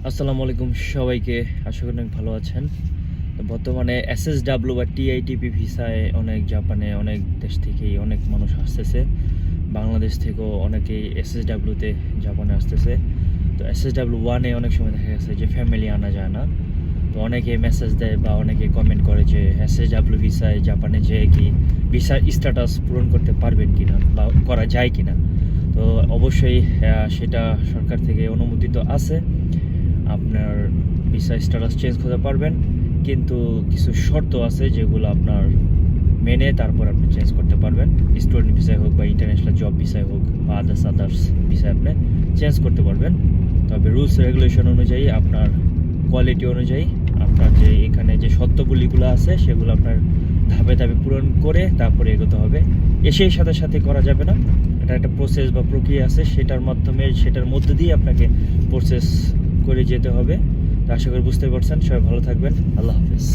আসসালামু আলাইকুম সবাইকে। আশা করি অনেক ভালো আছেন। তো বর্তমানে এসএসডব্লিউ বা টিআইটিপি ভিসায় জাপানে অনেক দেশ থেকেই অনেক মানুষ আসতেছে। বাংলাদেশ থেকেও অনেকেই এসএসডব্লিউতে জাপানে আসতেছে। তো এসএসডব্লিউ ওয়ানে অনেক সময় দেখা গেছে যে ফ্যামিলি আনা যায় না। তো অনেকে মেসেজ দেয় বা অনেকে কমেন্ট করে যে এসএসডব্লিউ ভিসায় জাপানে যেয়ে কি ভিসার স্ট্যাটাস পূরণ করতে পারবেন কিনা বা করা যায় কিনা। তো অবশ্যই সেটা সরকার থেকে অনুমোদিত আছে। আপনার ভিসা স্ট্যাটাস চেঞ্জ করতে পারবেন, কিন্তু কিছু শর্ত আছে যেগুলো আপনার মেনে তারপর আপনি চেঞ্জ করতে পারবেন। স্টুডেন্ট ভিসায় হোক বা ইন্টারন্যাশনাল জব ভিসায় হোক বা আদার্স ভিসায় আপনি চেঞ্জ করতে পারবেন। তবে রুলস রেগুলেশন অনুযায়ী, আপনার কোয়ালিটি অনুযায়ী, আপনার যে এখানে যে শর্তগুলিগুলো আছে সেগুলো আপনার ধাপে ধাপে পূরণ করে তারপরে এগোতে হবে। এসেই সাথে সাথে করা যাবে না। এটা একটা প্রসেস বা প্রক্রিয়া আছে, সেটার মধ্যে দিয়ে আপনাকে প্রসেস করে যেতে হবে। তো আশা করি বুঝতে পারছেন। সবাই ভালো থাকবেন। আল্লাহ হাফেজ।